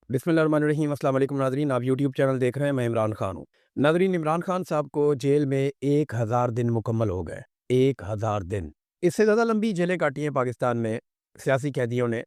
بسم اللہ الرحمن الرحیم۔ السلام علیکم ناظرین، آپ یوٹیوب چینل دیکھ رہے ہیں، میں عمران خان ہوں۔ ناظرین، عمران خان صاحب کو جیل میں 1000 دن مکمل ہو گئے۔ 1000 دن، اس سے زیادہ لمبی جیلیں کاٹی ہیں پاکستان میں سیاسی قیدیوں نے،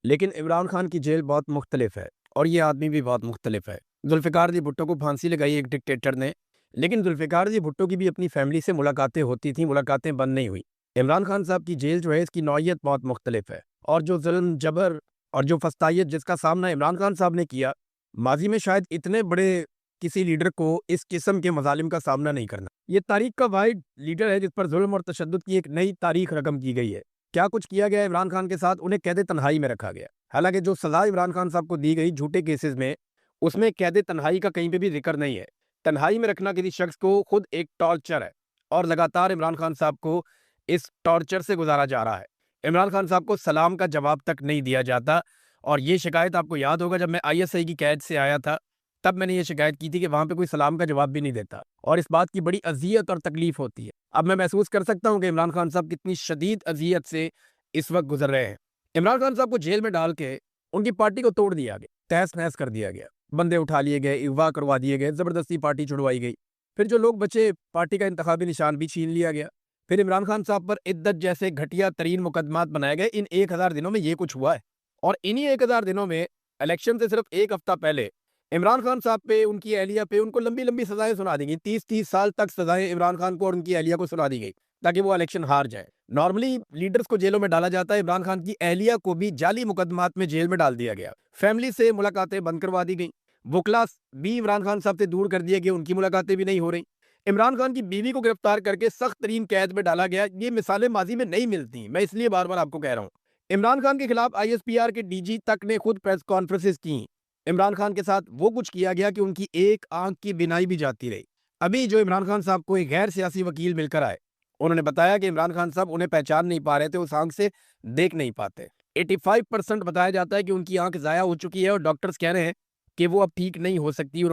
لیکن عمران خان کی جیل بہت مختلف ہے اور یہ آدمی بھی بہت مختلف ہے۔ ذوالفقار جی بھٹو کو پھانسی لگائی ایک ڈکٹیٹر نے، لیکن ذوالفقار جی بھٹو کی بھی اپنی فیملی سے ملاقاتیں ہوتی تھیں، ملاقاتیں بند نہیں ہوئی۔ عمران خان صاحب کی جیل جو ہے اس کی نوعیت بہت مختلف ہے، اور جو ظلم جبر اور جو فسطائیت جس کا سامنا عمران خان صاحب نے کیا، ماضی میں شاید اتنے بڑے کسی لیڈر کو اس قسم کے مظالم کا سامنا نہیں کرنا۔ یہ تاریخ کا واحد لیڈر ہے جس پر ظلم اور تشدد کی ایک نئی تاریخ رقم کی گئی ہے۔ کیا کچھ کیا گیا عمران خان کے ساتھ، انہیں قید تنہائی میں رکھا گیا۔ حالانکہ جو سزا عمران خان صاحب کو دی گئی جھوٹے کیسز میں، اس میں قید تنہائی کا کہیں پہ بھی ذکر نہیں ہے۔ تنہائی میں رکھنا کسی شخص کو خود ایک ٹارچر ہے، اور لگاتار عمران خان صاحب کو اس ٹارچر سے گزارا جا رہا ہے۔ عمران خان صاحب کو سلام کا جواب تک نہیں دیا جاتا، اور یہ شکایت آپ کو یاد ہوگا جب میں ISI کی قید سے آیا تھا، تب میں نے یہ شکایت کی تھی کہ وہاں پہ کوئی سلام کا جواب بھی نہیں دیتا، اور اس بات کی بڑی اذیت اور تکلیف ہوتی ہے۔ اب میں محسوس کر سکتا ہوں کہ عمران خان صاحب کتنی شدید اذیت سے اس وقت گزر رہے ہیں۔ عمران خان صاحب کو جیل میں ڈال کے ان کی پارٹی کو توڑ دیا گیا، تہس نہس کر دیا گیا، بندے اٹھا لیے گئے، اغوا کروا دیے گئے، زبردستی پارٹی چھڑوائی گئی، پھر جو لوگ بچے پارٹی کا انتخابی نشان بھی چھین لیا گیا، پھر عمران خان صاحب پر عدت جیسے گھٹیا ترین مقدمات بنائے گئے۔ ان 1000 دنوں میں یہ کچھ ہوا ہے، اور انہی 1000 دنوں میں الیکشن سے صرف ایک ہفتہ پہلے عمران خان صاحب پہ، ان کی اہلیہ پہ، ان کو لمبی لمبی سزائیں سنا دی گئی۔ 30 سال تک سزائیں عمران خان کو اور ان کی اہلیہ کو سنا دی گئی تاکہ وہ الیکشن ہار جائے۔ نارملی لیڈرز کو جیلوں میں ڈالا جاتا ہے، عمران خان کی اہلیہ کو بھی جعلی مقدمات میں جیل میں ڈال دیا گیا۔ فیملی سے ملاقاتیں بند کروا دی گئیں، وکلا بھی عمران خان صاحب سے دور کر دیے گئے، ان کی ملاقاتیں بھی نہیں ہو رہی۔ عمران خان کی بیوی کو گرفتار کر کے سخت ترین قید میں ڈالا گیا۔ یہ مثالیں ماضی میں نہیں ملتی، میں اس لیے بار بار آپ کو کہہ رہا ہوں۔ عمران خان کے خلاف ISPR کے DG تک نے خود پریس کانفرنسز کی۔ عمران خان کے ساتھ وہ کچھ کیا گیا کہ ان کی ایک آنکھ کی بینائی بھی جاتی رہی۔ ابھی جو عمران خان صاحب کو ایک غیر سیاسی وکیل مل کر آئے، انہوں نے بتایا کہ عمران خان صاحب انہیں پہچان نہیں پا رہے تھے، اس آنکھ سے دیکھ نہیں پاتے۔ 85% بتایا جاتا ہے کہ ان کی آنکھ ضائع ہو چکی ہے، اور ڈاکٹرز کہہ رہے ہیں کہ وہ اب ٹھیک نہیں ہو سکتی۔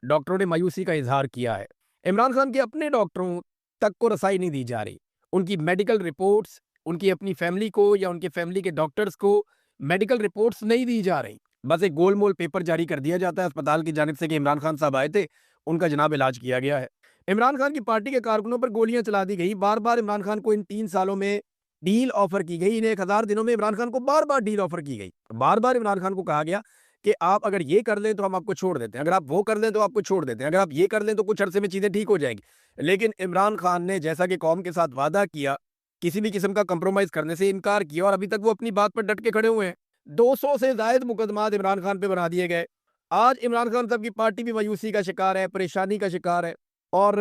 ڈاکٹروں نے مایوسی کا اظہار کیا ہے۔ عمران خان کے اپنے ڈاکٹروں تک کو رسائی نہیں دی جا رہی، ان کی میڈیکل رپورٹس ان کی اپنی فیملی کو یا ان کے فیملی کے ڈاکٹرز کو میڈیکل رپورٹس نہیں دی جا رہی۔ بس ایک گول مول پیپر جاری کر دیا جاتا ہے اسپتال کی جانب سے کہ عمران خان صاحب آئے تھے، ان کا جناب علاج کیا گیا ہے۔ عمران خان کی پارٹی کے کارکنوں پر گولیاں چلا دی گئی۔ بار بار عمران خان کو ان 3 سالوں میں ڈیل آفر کی گئی، ان 1000 دنوں میں عمران خان کو بار بار ڈیل آفر کی گئی۔ بار بار عمران خان کو کہا گیا کہ آپ اگر یہ کر لیں تو ہم آپ کو چھوڑ دیتے ہیں، اگر آپ وہ کر لیں تو آپ کو چھوڑ دیتے ہیں، اگر آپ یہ کر لیں تو کچھ عرصے میں چیزیں ٹھیک ہو جائیں گی۔ لیکن عمران خان نے جیسا کہ قوم کے ساتھ وعدہ کیا، کسی بھی قسم کا کمپرومائز کرنے سے انکار کیا، اور ابھی تک وہ اپنی بات پر ڈٹ کے کھڑے ہوئے ہیں۔ 200 سے زائد مقدمات عمران خان پہ بنا دیے گئے۔ آج عمران خان صاحب کی پارٹی بھی مایوسی کا شکار ہے، پریشانی کا شکار ہے، اور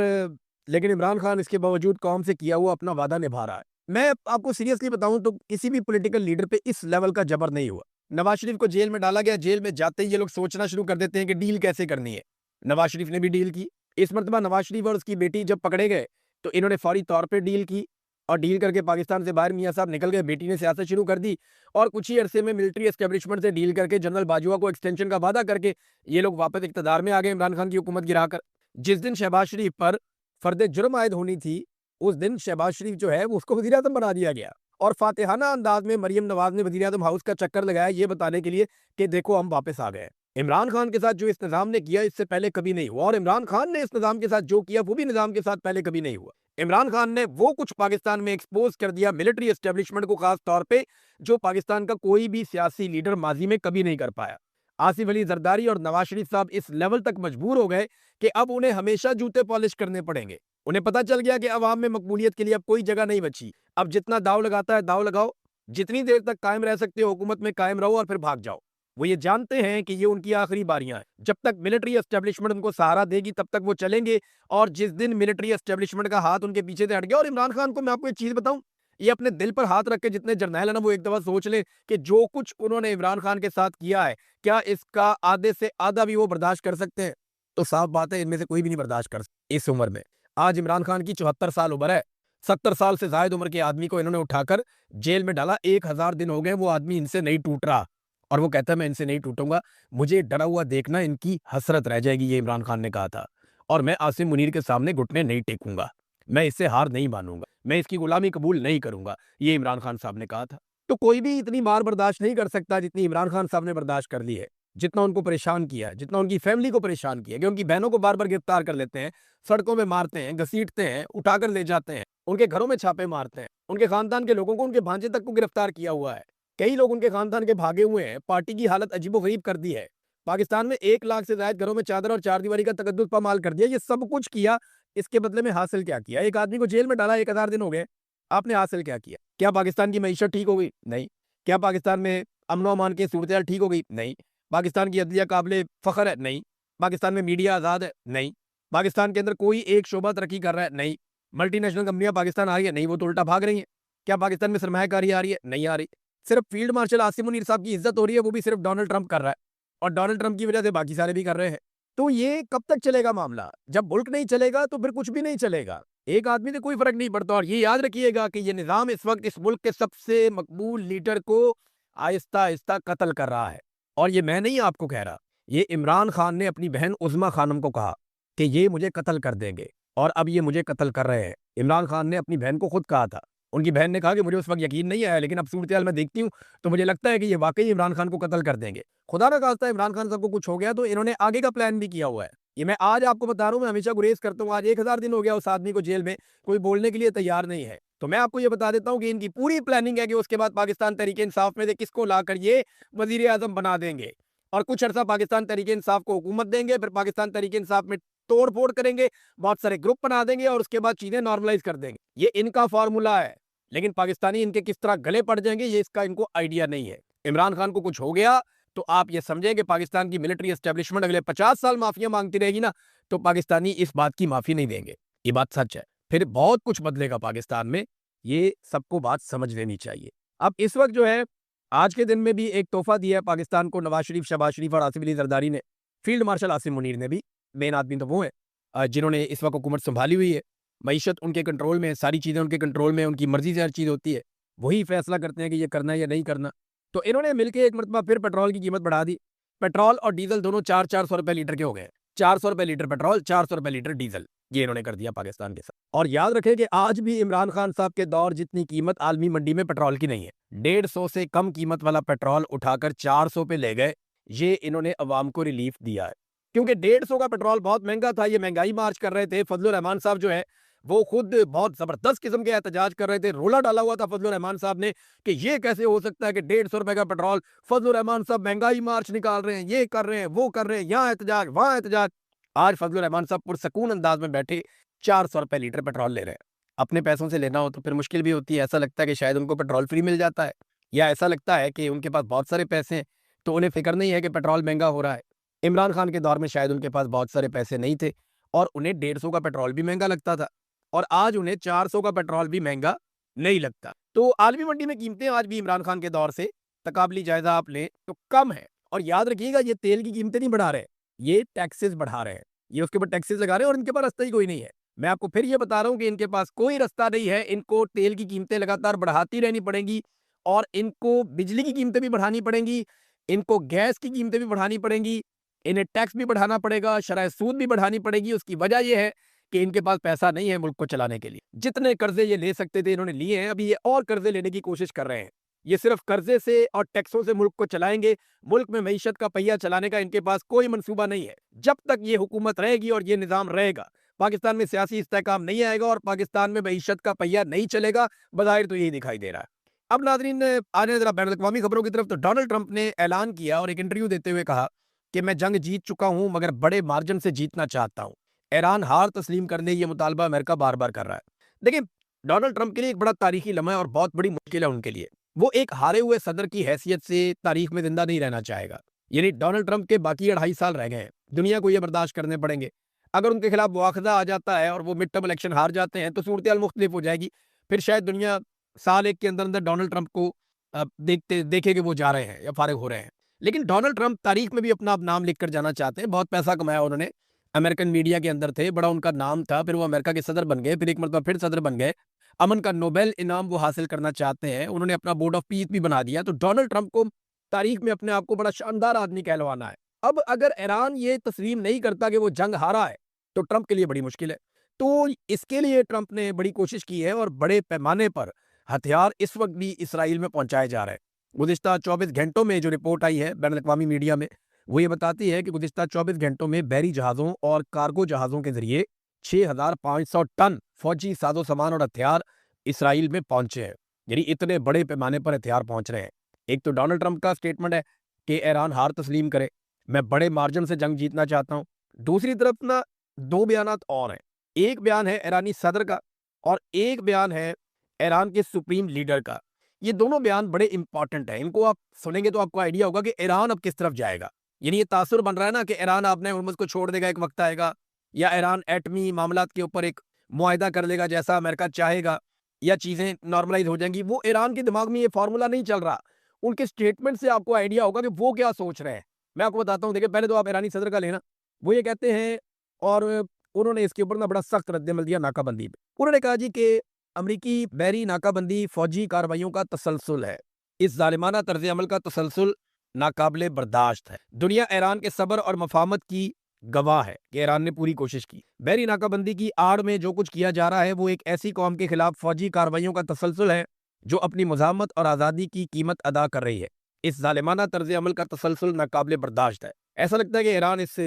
لیکن عمران خان اس کے باوجود قوم سے کیا ہوا اپنا وعدہ نبھا رہا ہے۔ میں آپ کو سیریسلی بتاؤں تو کسی بھی پولیٹیکل لیڈر پہ اس لیول کا جبر نہیں ہوا۔ نواز شریف کو جیل میں ڈالا گیا، جیل میں جاتے ہی یہ لوگ سوچنا شروع کر دیتے ہیں کہ ڈیل کیسے کرنی ہے۔ نواز شریف نے بھی ڈیل کی۔ اس مرتبہ نواز شریف اور اس کی بیٹی جب پکڑے گئے تو انہوں نے فوری طور پہ ڈیل کی، اور ڈیل کر کے پاکستان سے باہر میاں صاحب نکل گئے۔ بیٹی نے سیاست شروع کر دی، اور کچھ ہی عرصے میں ملٹری اسٹیبلشمنٹ سے ڈیل کر کے جنرل باجوہ کو ایکسٹینشن کا وعدہ کر کے یہ لوگ واپس اقتدار میں آ گئے عمران خان کی حکومت گرا کر۔ جس دن شہباز شریف پر فرد جرم عائد ہونی تھی، اس دن شہباز شریف جو ہے اس کو وزیر اعظم بنا دیا گیا، اور فاتحانہ انداز میں مریم نواز نے وزیر اعظم ہاؤس کا چکر لگایا یہ بتانے کے لیے کہ دیکھو ہم واپس آ گئے۔ عمران خان کے ساتھ جو اس نظام نے کیا اس سے پہلے کبھی نہیں ہوا، اور عمران خان نے اس نظام کے ساتھ جو کیا وہ بھی نظام کے ساتھ پہلے کبھی نہیں ہوا۔ عمران خان نے وہ کچھ پاکستان میں ایکسپوز کر دیا ملٹری اسٹیبلشمنٹ کو، خاص طور پہ جو پاکستان کا کوئی بھی سیاسی لیڈر ماضی میں کبھی نہیں کر پایا۔ آصف علی زرداری اور نواز شریف صاحب اس لیول تک مجبور ہو گئے کہ اب انہیں ہمیشہ جوتے پالش کرنے پڑیں گے۔ انہیں پتہ چل گیا کہ عوام میں مقبولیت کے لیے اب کوئی جگہ نہیں بچی۔ اب جتنا داؤ لگاتا ہے داؤ لگاؤ، جتنی دیر تک قائم رہ سکتے ہو حکومت میں قائم رہو، اور پھر بھاگ جاؤ۔ وہ یہ جانتے ہیں کہ یہ ان کی آخری باریاں ہیں۔ جب تک ملٹری اسٹیبلشمنٹ ان کو سہارا دے گی تب تک وہ چلیں گے، اور جس دن ملٹری اسٹیبلشمنٹ کا ہاتھ ان کے پیچھے سے ہٹ گیا، اور عمران خان کو میں آپ کو ایک چیز بتاؤں، یہ اپنے دل پر ہاتھ رکھ کے جتنے جرنیل ہیں نا وہ ایک دفعہ سوچ لیں کہ جو کچھ انہوں نے عمران خان کے ساتھ کیا ہے، کیا اس کا آدھے سے آدھا بھی وہ برداشت کر سکتے ہیں؟ تو صاف بات ہے ان میں سے کوئی بھی نہیں برداشت کر سکتا اس عمر میں۔ آج عمران خان کی 74 سال عمر ہے۔ 70 سال سے زائد عمر کے آدمی کو انہوں نے اٹھا کر جیل میں ڈالا۔ 1000 دن ہو گئے، وہ آدمی ان سے نہیں ٹوٹ رہا، اور وہ کہتا ہے میں ان سے نہیں ٹوٹوں گا، مجھے ڈرا ہوا دیکھنا ان کی حسرت رہ جائے گی، یہ عمران خان نے کہا تھا، اور میں عاصم منیر کے سامنے گھٹنے نہیں ٹیکوں گا، میں اس سے ہار نہیں مانوں گا، میں اس کی غلامی قبول نہیں کروں گا، یہ عمران خان صاحب نے کہا تھا۔ تو کوئی بھی اتنی مار برداشت نہیں کر سکتا جتنی عمران خان صاحب نے برداشت کر لی ہے۔ جتنا ان کو پریشان کیا ہے، جتنا ان کی فیملی کو پریشان کیا ہے، کہ ان کی بہنوں کو بار بار گرفتار کر لیتے ہیں، سڑکوں میں مارتے ہیں، گھسیٹتے ہیں، اٹھا کر لے جاتے ہیں، ان کے گھروں میں چھاپے مارتے ہیں، ان کے خاندان کے لوگوں کو، ان کے بھانجے تک کو گرفتار کیا ہوا ہے، کئی لوگ ان کے خاندان کے بھاگے ہوئے ہیں، پارٹی کی حالت عجیب و غریب کر دی ہے، پاکستان میں 1 لاکھ سے زائد گھروں میں چادر اور چار دیواری کا تقدس پامال کر دیا۔ یہ سب کچھ کیا، اس کے بدلے میں حاصل کیا کیا؟ ایک آدمی کو جیل میں ڈالا، 1000 دن ہو گئے، آپ نے حاصل کیا کیا؟ کیا پاکستان کی معیشت ٹھیک ہو گئی؟ نہیں۔ کیا پاکستان میں امن و امان کی صورتحال ٹھیک ہو گئی؟ نہیں۔ پاکستان کی عدلیہ قابل فخر ہے؟ نہیں۔ پاکستان میں میڈیا آزاد ہے؟ نہیں۔ پاکستان کے اندر کوئی ایک شعبہ ترقی کر رہا ہے؟ نہیں۔ ملٹی نیشنل کمپنیاں پاکستان آ رہی ہے؟ نہیں، وہ تو الٹا بھاگ رہی ہیں۔ کیا پاکستان میں سرمایہ کاری آ رہی ہے؟ نہیں آ رہی۔ صرف فیلڈ مارشل عاصم منیر صاحب کی عزت ہو رہی ہے، وہ بھی صرف ڈونلڈ ٹرمپ کر رہا ہے، اور ڈونلڈ ٹرمپ کی وجہ سے باقی سارے بھی کر رہے ہیں۔ تو یہ کب تک چلے گا معاملہ؟ جب ملک نہیں چلے گا تو پھر کچھ بھی نہیں چلے گا، ایک آدمی سے کوئی فرق نہیں پڑتا۔ اور یہ یاد رکھیے گا کہ یہ نظام اس وقت اس ملک کے سب سے مقبول لیڈر کو آہستہ آہستہ قتل کر رہا ہے، اور یہ میں نہیں آپ کو کہہ رہا، یہ عمران خان نے اپنی بہن عظمیٰ خانم کو کہا کہ یہ مجھے قتل کر دیں گے، اور اب یہ مجھے قتل کر رہے ہیں۔ عمران خان نے اپنی بہن کو خود کہا تھا، ان کی بہن نے کہا کہ مجھے اس وقت یقین نہیں آیا، لیکن اب صورتحال میں دیکھتی ہوں تو مجھے لگتا ہے کہ یہ واقعی عمران خان کو قتل کر دیں گے۔ خدا نہ خواستہ عمران خان صاحب کو کچھ ہو گیا تو انہوں نے آگے کا پلان بھی کیا ہوا ہے۔ یہ میں آج آپ کو بتا رہا ہوں، میں ہمیشہ گریز کرتا ہوں، آج 1000 دن ہو گیا اس آدمی کو جیل میں، کوئی بولنے کے لیے تیار نہیں ہے۔ تو میں آپ کو یہ بتا دیتا ہوں کہ ان کی پوری پلاننگ ہے کہ اس کے بعد پاکستان تحریک انصاف میں سے کس کو لا کر یہ وزیر اعظم بنا دیں گے، اور کچھ عرصہ پاکستان تحریک انصاف کو حکومت دیں گے، پھر پاکستان تحریک انصاف میں توڑ پھوڑ کریں گے، بہت سارے گروپ بنا دیں گے، اور اس کے بعد چیزیں نارملائز کر دیں گے۔ یہ ان کا فارمولا ہے، لیکن پاکستانی ان کے کس طرح گلے پڑ جائیں گے یہ اس کا ان کو آئیڈیا نہیں ہے۔ عمران خان کو کچھ ہو گیا تو آپ یہ سمجھیں کہ پاکستان کی ملٹری اسٹیبلشمنٹ اگلے 50 سال معافیاں مانگتی رہے گی نا، تو پاکستانی اس بات کی معافی نہیں دیں گے، یہ بات سچ ہے۔ پھر بہت کچھ بدلے گا پاکستان میں، یہ سب کو بات سمجھ لینی چاہیے۔ اب اس وقت جو ہے، آج کے دن میں بھی ایک تحفہ دیا ہے پاکستان کو نواز شریف، شہباز شریف اور آصف علی زرداری نے، فیلڈ مارشل عاصم منیر نے بھی۔ مین آدمی تو وہ ہے جنہوں نے اس وقت حکومت سنبھالی ہوئی ہے، معیشت ان کے کنٹرول میں ہے، ساری چیزیں ان کے کنٹرول میں، ان کی مرضی سے ہر چیز ہوتی ہے، وہی فیصلہ کرتے ہیں کہ یہ کرنا ہے یا نہیں کرنا۔ تو انہوں نے مل کے ایک مرتبہ پھر پیٹرول کی قیمت بڑھا دی، پیٹرول اور ڈیزل دونوں 400 روپے لیٹر کے ہو گئے، 400 روپے لیٹر پیٹرول، 400 روپے لیٹر ڈیزل، یہ انہوں نے کر دیا پاکستان کے ساتھ۔ اور یاد رکھیں کہ آج بھی عمران خان صاحب کے دور جتنی قیمت عالمی منڈی میں پیٹرول کی نہیں ہے، 150 سے کم قیمت والا پیٹرول اٹھا کر 400 پہ لے گئے، یہ انہوں نے عوام کو ریلیف دیا ہے، کیونکہ 150 کا پیٹرول بہت مہنگا تھا، یہ مہنگائی مارچ کر رہے تھے۔ فضل الرحمان صاحب جو ہے وہ خود بہت زبردست قسم کے احتجاج کر رہے تھے، رولا ڈالا ہوا تھا فضل الرحمان صاحب نے کہ یہ کیسے ہو سکتا ہے کہ 150 روپے کا پیٹرول، فضل الرحمان صاحب مہنگائی مارچ نکال رہے ہیں، یہ کر رہے ہیں، وہ کر رہے ہیں، یہاں احتجاج وہاں احتجاج۔ آج فضل الرحمان صاحب پرسکون انداز میں بیٹھے 400 روپے لیٹر پیٹرول لے رہے ہیں۔ اپنے پیسوں سے لینا ہو تو پھر مشکل بھی ہوتی ہے، ایسا لگتا ہے کہ شاید ان کو پیٹرول فری مل جاتا ہے، یا ایسا لگتا ہے کہ ان کے پاس بہت سارے پیسے ہیں تو انہیں فکر نہیں ہے کہ پیٹرول مہنگا ہو رہا ہے۔ عمران خان کے دور میں شاید ان کے پاس بہت سارے پیسے نہیں تھے، اور انہیں 150 کا پیٹرول بھی مہنگا لگتا تھا، اور آج انہیں 400 کا پیٹرول بھی مہنگا نہیں لگتا۔ تو عالمی منڈی میں قیمتیں آج بھی عمران خان کے دور سے تقابلی جائزہ آپ لیں تو کم ہے۔ اور یاد رکھیے گا، یہ تیل کی قیمتیں نہیں بڑھا رہے، یہ ٹیکسز بڑھا رہے ہیں، یہ اس کے اوپر ٹیکسز لگا رہے ہیں، اور ان کے پاس راستہ ہی کوئی نہیں ہے۔ میں آپ کو پھر یہ بتا رہا ہوں کہ ان کے پاس کوئی راستہ نہیں ہے، ان کو تیل کی قیمتیں لگاتار بڑھاتی رہنی پڑیں گی، اور ان کو بجلی کی قیمتیں بھی بڑھانی پڑیں گی، ان کو گیس کی قیمتیں بھی بڑھانی پڑیں گی، انہیں ٹیکس بھی بڑھانا پڑے گا، شرح سود بھی بڑھانی پڑے گی۔ اس کی وجہ یہ ہے کہ ان کے پاس پیسہ نہیں ہے ملک کو چلانے کے لیے۔ جتنے قرضے یہ لے سکتے تھے انہوں نے لیے ہیں، ابھی یہ اور قرضے لینے کی کوشش کر رہے ہیں۔ یہ صرف قرضے سے اور ٹیکسوں سے ملک کو چلائیں گے، ملک میں معیشت کا پہیہ چلانے کا ان کے پاس کوئی منصوبہ نہیں ہے۔ جب تک یہ حکومت رہے گی اور یہ نظام رہے گا، پاکستان میں سیاسی استحکام نہیں آئے گا، اور پاکستان میں معیشت کا پہیہ نہیں چلے گا، بظاہر تو یہی دکھائی دے رہا ہے۔ اب ناظرین، آنے ذرا بین الاقوامی خبروں کی طرف۔ تو ڈونلڈ ٹرمپ نے اعلان کیا اور ایک انٹرویو دیتے ہوئے کہا کہ میں جنگ جیت چکا ہوں، مگر بڑے مارجن سے جیتنا چاہتا ہوں۔ ایران ہار تسلیم کرنے یہ مطالبہ امریکہ بار بار کر رہا ہے۔ دیکھیں، ڈونلڈ ٹرمپ کے لیے ایک بڑا تاریخی لمحہ ہے اور بہت بڑی مشکل ہے ان کے لیے۔ وہ ایک ہارے ہوئے صدر کی حیثیت سے تاریخ میں زندہ نہیں رہنا چاہے گا۔ یعنی ڈونلڈ ٹرمپ کے باقی 2.5 سال رہ گئے ہیں، دنیا کو یہ برداشت کرنے پڑیں گے۔ اگر ان کے خلاف مواخذہ آ جاتا ہے اور وہ مڈ ٹرم الیکشن ہار جاتے ہیں تو صورتحال مختلف ہو جائے گی، پھر شاید دنیا سال ایک کے اندر اندر ڈونلڈ ٹرمپ کو دیکھے کہ وہ جا رہے ہیں یا فارغ ہو رہے ہیں۔ لیکن ڈونلڈ ٹرمپ تاریخ میں بھی اپنا نام لکھ کر جانا چاہتے ہیں، بہت پیسہ کمایا انہوں نے، امریکن میڈیا کے اندر تھے، بڑا ان کا نام تھا، پھر وہ امریکہ کے صدر بن گئے، پھر ایک مرتبہ پھر صدر بن گئے، امن کا نوبیل انعام وہ حاصل کرنا چاہتے ہیں، انہوں نے اپنا بورڈ آف پیس بھی بنا دیا۔ تو ڈونلڈ ٹرمپ کو تاریخ میں اپنے آپ کو بڑا شاندار آدمی کہلوانا ہے۔ اب اگر ایران یہ تسلیم نہیں کرتا کہ وہ جنگ ہارا ہے تو ٹرمپ کے لیے بڑی مشکل ہے۔ تو اس کے لیے ٹرمپ نے بڑی کوشش کی ہے، اور بڑے پیمانے پر ہتھیار اس وقت بھی اسرائیل میں پہنچائے جا رہے ہیں۔ گزشتہ 24 گھنٹوں میں جو رپورٹ آئی ہے بین الاقوامی میڈیا میں، وہ یہ بتاتی ہے کہ گزشتہ 24 گھنٹوں میں بحری جہازوں اور کارگو جہازوں کے ذریعے 6,500 ٹن فوجی ساز و سامان اور ہتھیار اسرائیل میں پہنچے ہیں. یعنی اتنے بڑے پیمانے پر ہتھیار پہنچ رہے ہیں. ایک تو ڈونلڈ ٹرمپ کا سٹیٹمنٹ ہے کہ ایران ہار تسلیم کرے، میں بڑے مارجن سے جنگ جیتنا چاہتا ہوں. دوسری طرف نا 2 بیانات اور ہیں. ایک بیان ہے ایرانی صدر کا اور ایک بیان ہے ایران کے سپریم لیڈر کا. یہ دونوں بیان بڑے امپورٹنٹ ہیں. ان کو آپ سنیں گے تو آپ کو آئیڈیا ہوگا کہ ایران اب کس طرف جائے گا. یعنی یہ تاثر بن رہا ہے نا کہ ایران اپنے ہرمز کو چھوڑ دے گا، ایک وقت آئے گا، یا ایران ایٹمی معاملات کے اوپر ایک معاہدہ کر لے گا جیسا امریکہ چاہے گا، یا چیزیں نارملائز ہو جائیں گی. وہ ایران کے دماغ میں یہ فارمولا نہیں چل رہا. ان کے سٹیٹمنٹ سے آپ کو آئیڈیا ہوگا کہ وہ کیا سوچ رہے ہیں. میں آپ کو بتاتا ہوں. دیکھیں، پہلے تو آپ ایرانی صدر کا لینا. وہ یہ کہتے ہیں، اور انہوں نے اس کے اوپر نا بڑا سخت رد عمل دیا ناکہ بندی پہ. انہوں نے کہا جی کہ امریکی بحری ناکہ بندی فوجی کارروائیوں کا تسلسل ہے. اس ظالمانہ طرز عمل کا تسلسل ناقابل برداشت ہے. دنیا ایران کے صبر اور مفاہمت کی گواہ ہے کہ ایران نے پوری کوشش کی. بحری ناکہ بندی کی آڑ میں جو کچھ کیا جا رہا ہے وہ ایک ایسی قوم کے خلاف فوجی کارروائیوں کا تسلسل ہے جو اپنی مزاحمت اور آزادی کی قیمت ادا کر رہی ہے. اس ظالمانہ طرز عمل کا تسلسل ناقابل برداشت ہے. ایسا لگتا ہے کہ ایران اس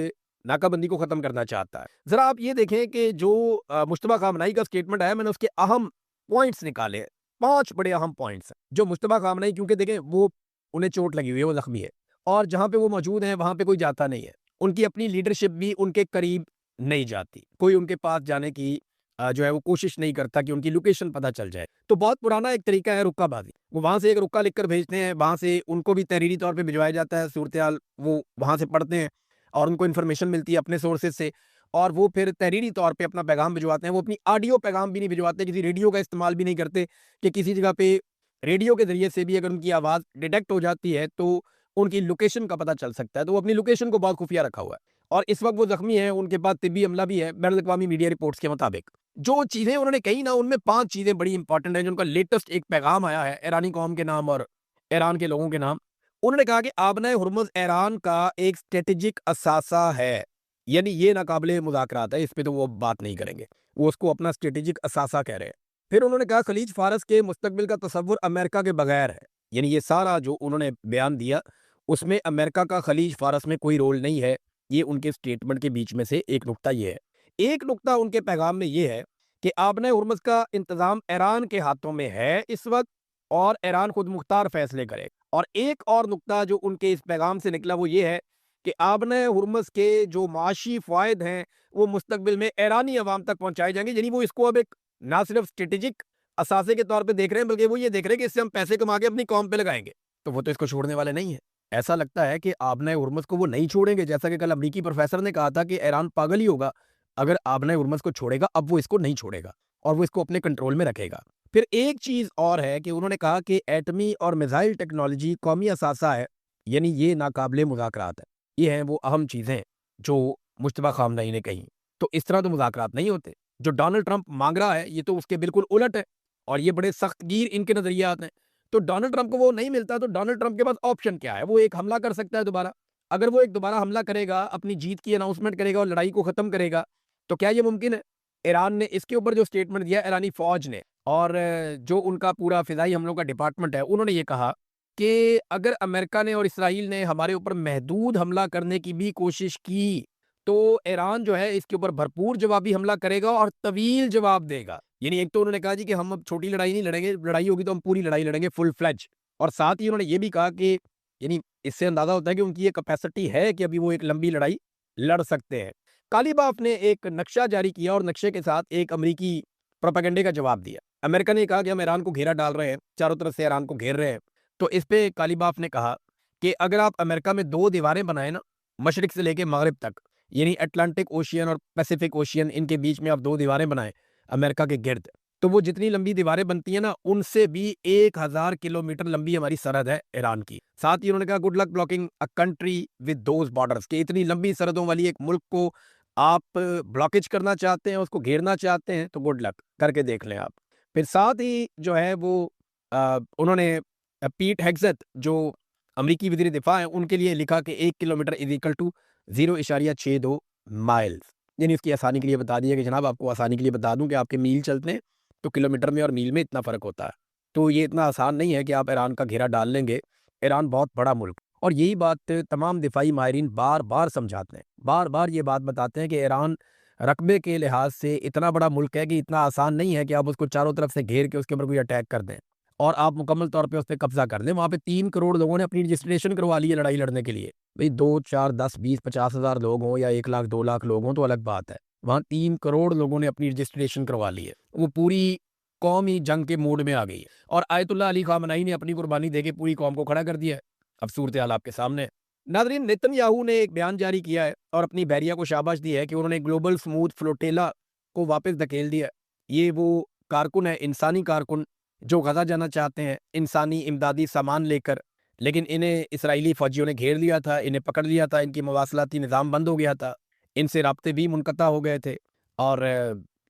ناکہ بندی کو ختم کرنا چاہتا ہے. ذرا آپ یہ دیکھیں کہ جو مجتبیٰ خامنہئی کا سٹیٹمنٹ ہے، میں نے اس کے اہم پوائنٹس نکالے ہیں. 5 بڑے اہم پوائنٹس ہیں جو مجتبیٰ خامنہئی، کیونکہ دیکھیں وہ انہیں چوٹ لگی ہوئی ہے، وہ زخمی ہے، اور جہاں پہ وہ موجود ہیں وہاں پہ کوئی جاتا نہیں ہے. ان کی اپنی لیڈرشپ بھی ان کے قریب نہیں جاتی. کوئی ان کے پاس جانے کی جو ہے وہ کوشش نہیں کرتا کہ ان کی لوکیشن پتہ چل جائے. تو بہت پرانا ایک طریقہ ہے رکا بازی. وہ وہاں سے ایک رکا لکھ کر بھیجتے ہیں، وہاں سے ان کو بھی تحریری طور پہ بھجوایا جاتا ہے صورتحال. وہ وہاں سے پڑھتے ہیں اور ان کو انفارمیشن ملتی ہے اپنے سورسز سے، اور وہ پھر تحریری طور پہ اپنا پیغام بھجواتے ہیں. وہ اپنی آڈیو پیغام بھی نہیں بھجواتے، کسی ریڈیو کا استعمال بھی نہیں کرتے کہ کسی جگہ پہ ریڈیو کے ذریعے سے بھی اگر ان کی آواز ڈیٹیکٹ ہو جاتی ہے تو ان کی لوکیشن کا پتہ چل سکتا ہے. تو وہ اپنی لوکیشن کو بہت خفیہ رکھا ہوا ہے. اور اس وقت وہ زخمی ہیں، ان کے بعد طبی عملہ بھی ہے بین الاقوامی میڈیا رپورٹس کے مطابق. جو چیزیں انہوں نے کہی نا، ان میں 5 چیزیں بڑی امپورٹنٹ ہیں. جو ان کا لیٹسٹ ایک پیغام آیا ہے ایرانی قوم کے نام اور ایران کے لوگوں کے نام. انہوں نے کہا کہ آبنۂ ہرمز ایران کا ایک اسٹریٹجک اثاثہ ہے. یعنی یہ ناقابل مذاکرات ہے، اس پہ تو وہ بات نہیں کریں گے. وہ اس کو اپنا اسٹریٹجک اثاثہ کہہ رہے ہیں. پھر انہوں نے کہا خلیج فارس کے مستقبل کا تصور امریکہ کے بغیر ہے. یعنی یہ سارا جو انہوں نے بیان دیا اس میں امریکہ کا خلیج فارس میں کوئی رول نہیں ہے. یہ ان کے سٹیٹمنٹ کے بیچ میں سے ایک نقطہ یہ ہے. ایک نقطہ ان کے پیغام میں یہ ہے کہ آبنۂ ہرمز کا انتظام ایران کے ہاتھوں میں ہے اس وقت، اور ایران خود مختار فیصلے کرے. اور ایک اور نقطہ جو ان کے اس پیغام سے نکلا وہ یہ ہے کہ آبنۂ ہرمز کے جو معاشی فوائد ہیں وہ مستقبل میں ایرانی عوام تک پہنچائے جائیں گے. یعنی وہ اس کو اب ایک نہ صرف اسٹریٹجک اثاثے کے طور پہ دیکھ رہے ہیں، بلکہ وہ یہ دیکھ رہے ہیں کہ اس سے ہم پیسے کما کے اپنی قوم پہ لگائیں گے. تو وہ تو اس کو چھوڑنے والے نہیں ہیں. ایسا لگتا ہے کہ آبنۂ ہرمز کو وہ نہیں چھوڑیں گے. جیسا کہ کل امریکی پروفیسر نے کہا تھا کہ ایران پاگل ہی ہوگا اگر آبنۂ ہرمز کو چھوڑے گا. اب وہ اس کو نہیں چھوڑے گا اور وہ اس کو اپنے کنٹرول میں رکھے گا. پھر ایک چیز اور ہے کہ انہوں نے کہا کہ ایٹمی اور میزائل ٹیکنالوجی قومی اثاثہ ہے. یعنی یہ ناقابل مذاکرات ہے. یہ ہیں وہ اہم چیزیں جو مجتبیٰ خامنہئی نے کہیں. تو اس طرح تو مذاکرات نہیں ہوتے. جو ڈونلڈ ٹرمپ مانگ رہا ہے یہ تو اس کے بالکل الٹ ہے، اور یہ بڑے سخت گیر ان کے نظریات ہیں. تو ڈونلڈ ٹرمپ کو وہ نہیں ملتا. تو ڈونلڈ ٹرمپ کے پاس آپشن کیا ہے؟ وہ ایک حملہ کر سکتا ہے دوبارہ. اگر وہ ایک دوبارہ حملہ کرے گا، اپنی جیت کی اناؤنسمنٹ کرے گا اور لڑائی کو ختم کرے گا، تو کیا یہ ممکن ہے؟ ایران نے اس کے اوپر جو سٹیٹمنٹ دیا ایرانی فوج نے، اور جو ان کا پورا فضائی حملوں کا ڈپارٹمنٹ ہے، انہوں نے یہ کہا کہ اگر امریکہ نے اور اسرائیل نے ہمارے اوپر محدود حملہ کرنے کی بھی کوشش کی تو ایران جو ہے اس کے اوپر بھرپور جوابی حملہ کرے گا اور طویل جواب دے گا. یعنی ایک تو انہوں نے کہا جی کہ ہم اب چھوٹی لڑائی نہیں لڑیں گے، لڑائی ہوگی تو ہم پوری لڑائی لڑیں گے، فل فلیج. اور ساتھ ہی انہوں نے یہ بھی کہا کہ یعنی اس سے اندازہ ہوتا ہے کہ ان کی یہ کیپیسٹی ہے کہ ابھی وہ ایک لمبی لڑائی لڑ سکتے ہیں. کالیباف نے ایک نقشہ جاری کیا اور نقشے کے ساتھ ایک امریکی پروپیگنڈے کا جواب دیا. امریکہ نے کہا کہ ہم ایران کو گھیرا ڈال رہے ہیں، چاروں طرف سے ایران کو گھیر رہے ہیں. تو اس پہ کالیباف نے کہا کہ اگر آپ امریکہ میں 2 دیواریں بنائیں نا، مشرق سے لے کے مغرب تک، یعنی اٹلانٹک اوشین اور پیسیفک اوشین، ان کے بیچ میں آپ 2 دیواریں بنائیں امریکہ کے گرد، تو وہ جتنی لمبی دیواریں بنتی ہیں نا ان سے بھی 1000 کلومیٹر لمبی ہماری سرحد ہے ایران کی. ساتھ ہی انہوں نے کہا good luck blocking a country with those borders, کہ اتنی لمبی سرحدوں والی ایک ملک کو آپ بلاکیج کرنا چاہتے ہیں، اس کو گھیرنا چاہتے ہیں، تو گڈ لک کر کے دیکھ لیں آپ. پھر ساتھ ہی جو ہے وہ انہوں نے پیٹ ہیگزت جو امریکی وزیر دفاع ہیں ان کے لیے لکھا کہ 1 kilometre is equal to 0.62 miles. یعنی اس کی آسانی کے لیے بتا دیا کہ جناب آپ کو آسانی کے لیے بتا دوں کہ آپ کے میل چلتے ہیں تو کلومیٹر میں اور میل میں اتنا فرق ہوتا ہے. تو یہ اتنا آسان نہیں ہے کہ آپ ایران کا گھیرا ڈال لیں گے. ایران بہت بڑا ملک، اور یہی بات تمام دفاعی ماہرین بار بار سمجھاتے ہیں، بار بار یہ بات بتاتے ہیں کہ ایران رقبے کے لحاظ سے اتنا بڑا ملک ہے کہ اتنا آسان نہیں ہے کہ آپ اس کو چاروں طرف سے گھیر کے اس کے اوپر کوئی اٹیک کر دیں اور آپ مکمل طور پہ اس پہ قبضہ کر دیں۔ وہاں پہ 3 کروڑ لوگوں نے اپنی رجسٹریشن کروا لی ہے لڑائی لڑنے کے لیے۔ بھئی 2 4 10 20 50 ہزار لوگ ہوں یا 1 لاکھ 2 لاکھ لوگ ہوں تو الگ بات ہے، وہاں 3 کروڑ لوگوں نے اپنی رجسٹریشن کروا لی ہے۔ وہ پوری قوم ہی جنگ کے موڈ میں آ گئی ہے اور آیت اللہ علی خامنہئی نے اپنی قربانی دے کے پوری قوم کو کھڑا کر دیا ہے۔ اب صورتحال آپ کے سامنے ہے۔ ناظرین، نیتن یاہو نے ایک بیان جاری کیا ہے اور اپنی بحریہ کو شاباش دی ہے کہ انہوں نے گلوبل سموتھ فلوٹیلا کو واپس دھکیل دیا ہے۔ یہ وہ کارکن ہے، انسانی کارکن، جو غزہ جانا چاہتے ہیں انسانی امدادی سامان لے کر، لیکن انہیں اسرائیلی فوجیوں نے گھیر لیا تھا، انہیں پکڑ لیا تھا، ان کی مواصلاتی نظام بند ہو گیا تھا، ان سے رابطے بھی منقطع ہو گئے تھے اور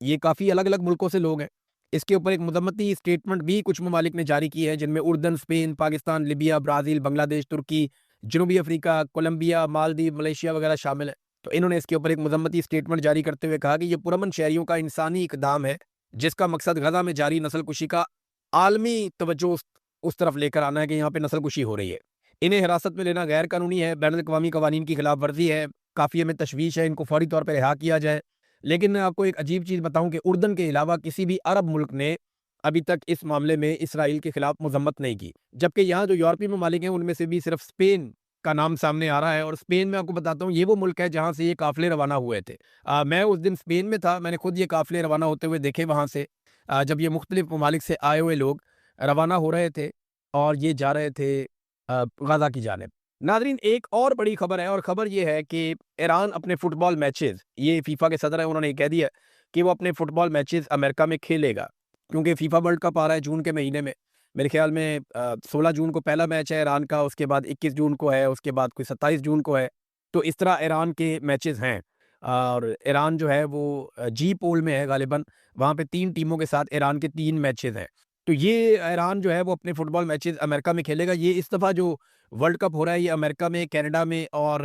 یہ کافی الگ الگ ملکوں سے لوگ ہیں۔ اس کے اوپر ایک مذمتی سٹیٹمنٹ بھی کچھ ممالک نے جاری کی ہے، جن میں اردن، اسپین، پاکستان، لیبیا، برازیل، بنگلہ دیش، ترکی، جنوبی افریقہ، کولمبیا، مالدیو، ملیشیا وغیرہ شامل ہیں۔ تو انہوں نے اس کے اوپر ایک مذمتی سٹیٹمنٹ جاری کرتے ہوئے کہا کہ یہ پرامن شہریوں کا انسانی اقدام ہے، جس کا مقصد غزہ میں جاری نسل کشی کا عالمی توجہ اس طرف لے کر آنا ہے کہ یہاں پہ نسل کشی ہو رہی ہے۔ انہیں حراست میں لینا غیر قانونی ہے، بین الاقوامی قوانین کی خلاف ورزی ہے، کافی ہمیں تشویش ہے، ان کو فوری طور پہ رہا کیا جائے۔ لیکن میں آپ کو ایک عجیب چیز بتاؤں کہ اردن کے علاوہ کسی بھی عرب ملک نے ابھی تک اس معاملے میں اسرائیل کے خلاف مذمت نہیں کی، جبکہ یہاں جو یورپی ممالک ہیں ان میں سے بھی صرف اسپین کا نام سامنے آ رہا ہے۔ اور اسپین میں آپ کو بتاتا ہوں، یہ وہ ملک ہے جہاں سے یہ قافلے روانہ ہوئے تھے۔ میں اس دن اسپین میں تھا، میں نے خود یہ قافلے روانہ ہوتے ہوئے دیکھے وہاں سے، جب یہ مختلف ممالک سے آئے ہوئے لوگ روانہ ہو رہے تھے اور یہ جا رہے تھے غزہ کی جانب۔ ناظرین، ایک اور بڑی خبر ہے، اور خبر یہ ہے کہ ایران اپنے فٹ بال میچز، یہ فیفا کے صدر ہیں، انہوں نے یہ کہہ دیا کہ وہ اپنے فٹ بال میچز امریکہ میں کھیلے گا، کیونکہ فیفا ورلڈ کپ آ رہا ہے جون کے مہینے میں۔ میرے خیال میں 16 جون کو پہلا میچ ہے ایران کا، اس کے بعد 21 جون کو ہے، اس کے بعد کوئی 27 جون کو ہے۔ تو اس طرح ایران کے میچز ہیں، اور ایران جو ہے وہ جی پول میں ہے غالباً، وہاں پہ 3 ٹیموں کے ساتھ ایران کے 3 میچز ہیں۔ تو یہ ایران جو ہے وہ اپنے فٹ بال میچز امریکہ میں کھیلے گا۔ یہ اس دفعہ جو ورلڈ کپ ہو رہا ہے یہ امریکہ میں، کینیڈا میں اور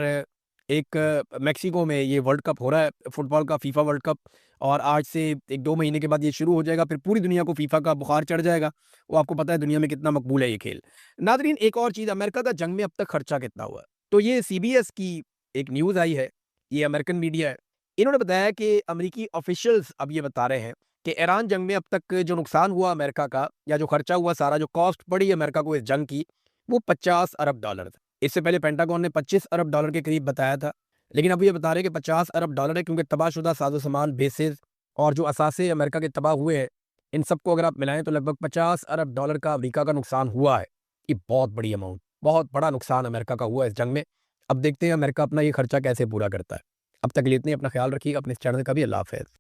ایک میکسیکو میں یہ ورلڈ کپ ہو رہا ہے فٹ بال کا، فیفا ورلڈ کپ۔ اور آج سے 1-2 مہینے کے بعد یہ شروع ہو جائے گا، پھر پوری دنیا کو فیفا کا بخار چڑھ جائے گا۔ وہ آپ کو پتہ ہے دنیا میں کتنا مقبول ہے یہ کھیل۔ ناظرین، ایک اور چیز، امریکہ کا جنگ میں اب تک خرچہ کتنا ہوا ہے؟ تو یہ سی بی ایس کی ایک نیوز آئی ہے، یہ امریکن میڈیا ہے، انہوں نے بتایا کہ امریکی آفیشلز اب یہ بتا رہے ہیں کہ ایران جنگ میں اب تک جو نقصان ہوا امریکہ کا، یا جو خرچہ ہوا، سارا جو کاسٹ پڑی امریکہ کو اس جنگ کی، وہ $50 ارب تھا۔ اس سے پہلے پینٹاگون نے $25 ارب کے قریب بتایا تھا، لیکن اب یہ بتا رہے کہ $50 ارب ہے، کیونکہ تباہ شدہ ساز و سامان، بیسز اور جو اثاثے امریکہ کے تباہ ہوئے ہیں، ان سب کو اگر آپ ملائیں تو لگ بھگ $50 ارب کا امریکہ کا نقصان ہوا ہے۔ یہ بہت بڑی اماؤنٹ، بہت بڑا نقصان امریکہ کا ہوا ہے اس جنگ میں۔ اب دیکھتے ہیں امریکہ اپنا یہ خرچہ کیسے پورا کرتا ہے۔ اب تک لیتے ہیں، اپنا خیال رکھیے، اپنے اس چینل کا بھی۔ اللہ حافظ۔